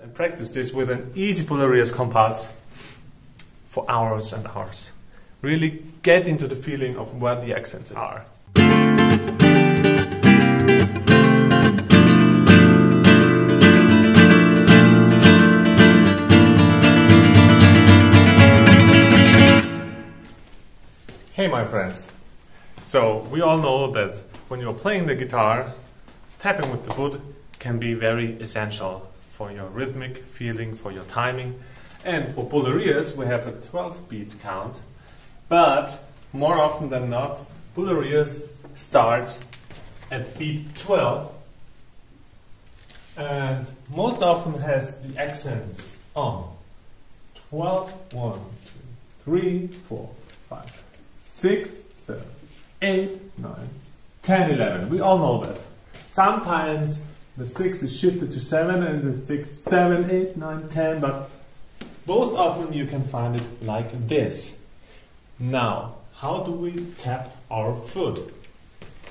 and practice this with an easy Bulerias compass for hours and hours. Really get into the feeling of where the accents are. Hey my friends, so we all know that when you're playing the guitar, tapping with the foot can be very essential for your rhythmic feeling, for your timing. And for Bulerias we have a 12-beat count, but more often than not, Bulerias starts at beat 12 and most often has the accents on 12, 1, 2, 3, 4, 5, 6, 7, 8, 9, 10, 11. We all know that. Sometimes the 6 is shifted to 7 and the 6, 7, 8, 9, 10, but most often you can find it like this. Now, how do we tap our foot?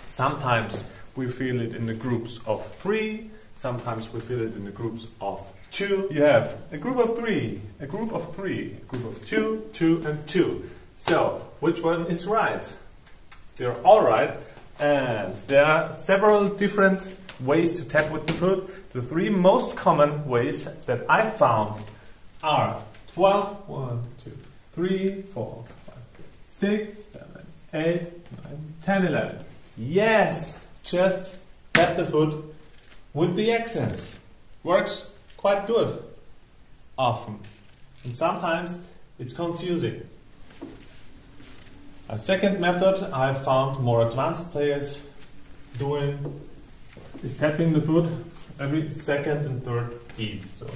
Sometimes we feel it in the groups of 3, sometimes we feel it in the groups of 2. You have a group of 3, a group of 3, a group of 2, 2 and 2. So, which one is right? They're all right, and there are several different ways to tap with the foot. The 3 most common ways that I found are 12, 1, 2, 3, 4, 5, 6, 7, 8, 9, 10, 11. Yes! Just tap the foot with the accents. Works quite good. Often. And sometimes it's confusing. A second method I found more advanced players doing is tapping the foot every second and third beat. So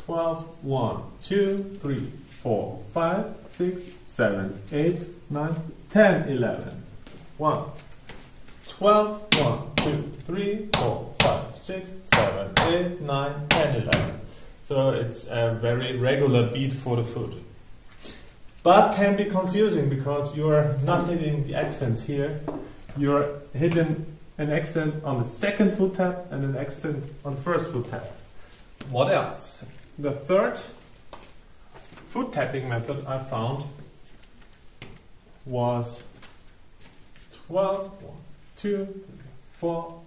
12, 1, 2, 3, 4, 5, 6, 7, 8, 9, 10, 11. 1, 12, 1, 2, 3, 4, 5, 6, 7, 8, 9, 10, 11. So it's a very regular beat for the foot. But can be confusing because you're not hitting the accents here. You're hitting an accent on the second foot tap and an accent on the first foot tap. What else? The third foot tapping method I found was 12, 1, 2, 3, 4,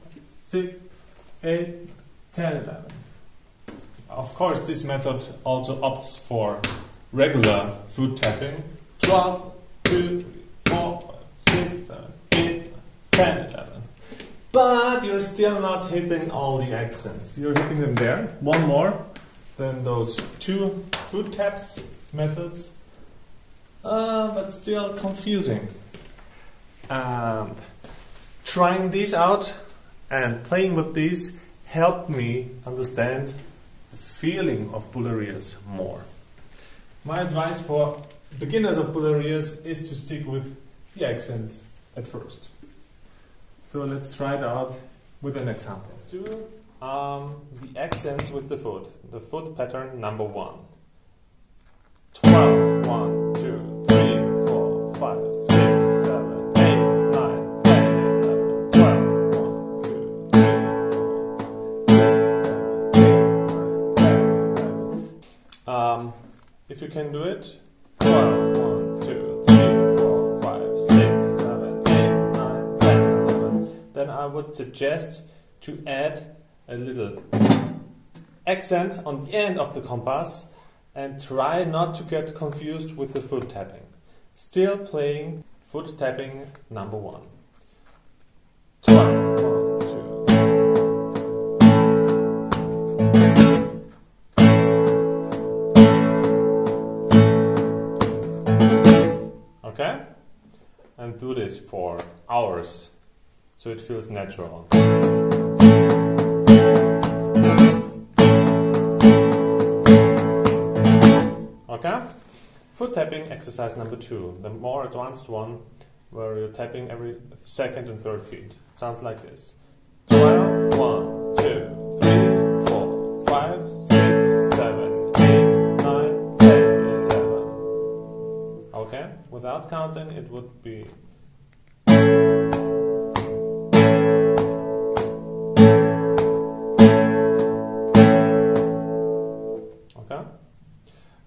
6, 8, 10, 11. Of course, this method also opts for regular foot tapping. 12, 2, 3, 4, 5, 6, 7, 8, 10, 11. But you're still not hitting all the accents. You're hitting them there. One more than those 2 foot taps methods. But still confusing. And trying these out and playing with these helped me understand the feeling of Bulerias more. My advice for beginners of Bulerias is to stick with the accents at first. So let's try it out with an example. Let's do the accents with the foot. The foot pattern number 1. 12, 1, 2, 3, 4, 5, 6, 7, 8, 9, 10, 11, 12, 1, 2, 3, 4, 6, 7, 8, 9, 10, 11. If you can do it, 12, 1, 2, 3, 4, 5, 6, 7, 8, 9, 10, 11. Then I would suggest to add a little accent on the end of the compass and try not to get confused with the foot tapping. Still playing foot tapping number 1. 12, 1, 2. Okay? And do this for hours so it feels natural. Okay? Foot tapping exercise number 2, the more advanced one where you're tapping every second and third beat. Sounds like this. 12, 1, 2, 3, 4, 5, 6, 7, 8, 9, 10, 11. Okay? Without counting it would be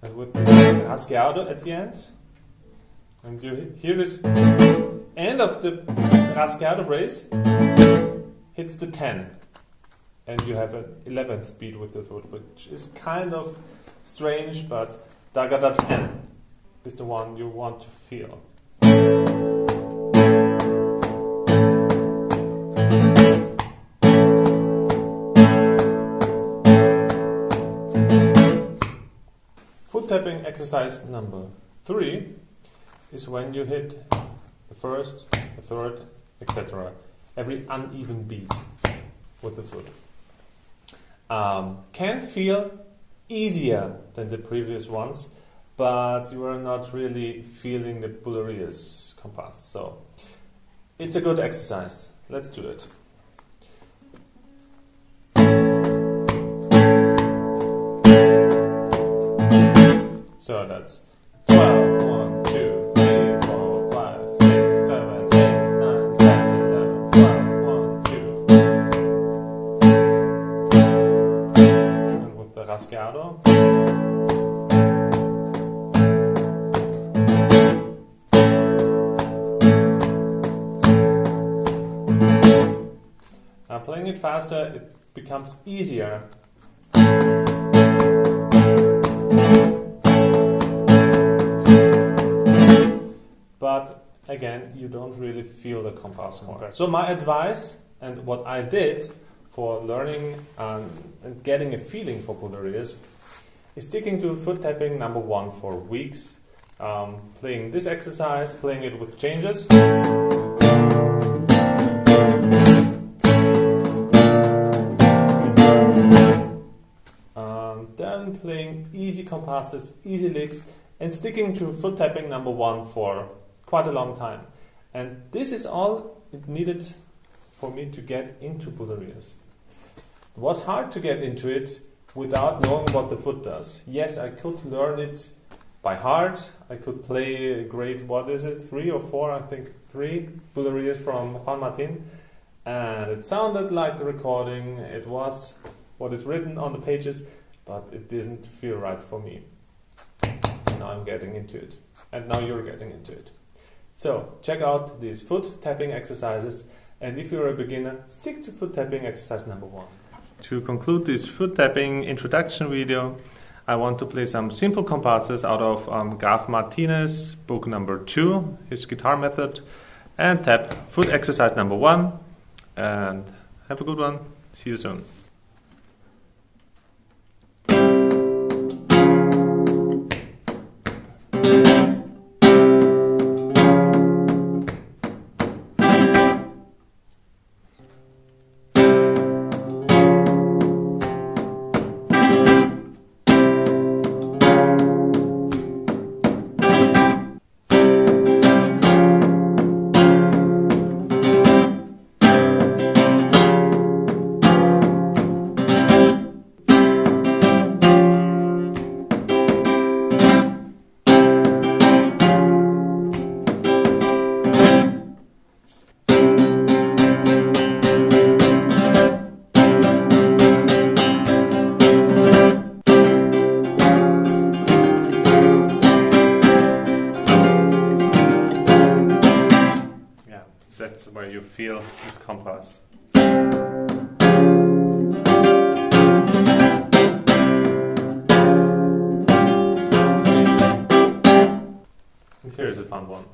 and with the rasgueado at the end. And you hear this end of the rasgueado phrase hits the 10. And you have an 11th beat with the foot, which is kind of strange, but da-ga-da 10 is the one you want to feel. Foot tapping exercise number 3 is when you hit the first, the third, etc. every uneven beat with the foot. Can feel easier than the previous ones, but you are not really feeling the Bulerias compass. So it's a good exercise. Let's do it. So that's 12, 1, 2, 3, 4, 5, 6, 7, 8, 9, 10, 11, 12, 1, 2. And with the rasgueado. Now playing it faster, it becomes easier. But again, you don't really feel the compass more. So my advice and what I did for learning and getting a feeling for Bulerias is sticking to foot tapping number 1 for weeks, playing this exercise, playing it with changes. Then playing easy compasses, easy licks, and sticking to foot tapping number 1 for quite a long time. And this is all it needed for me to get into Bulerias. It was hard to get into it without knowing what the foot does. Yes, I could learn it by heart. I could play a great, what is it, 3 or 4, I think 3 Bulerias from Juan Martin. And it sounded like the recording. It was what is written on the pages, but it didn't feel right for me. And now I'm getting into it. And now you're getting into it. So check out these foot tapping exercises, and if you're a beginner, stick to foot tapping exercise number 1. To conclude this foot tapping introduction video, I want to play some simple compasses out of Graf Martinez, book number 2, his guitar method, and tap foot exercise number 1, and have a good one. See you soon. That's where you feel this compass. And here's a fun one.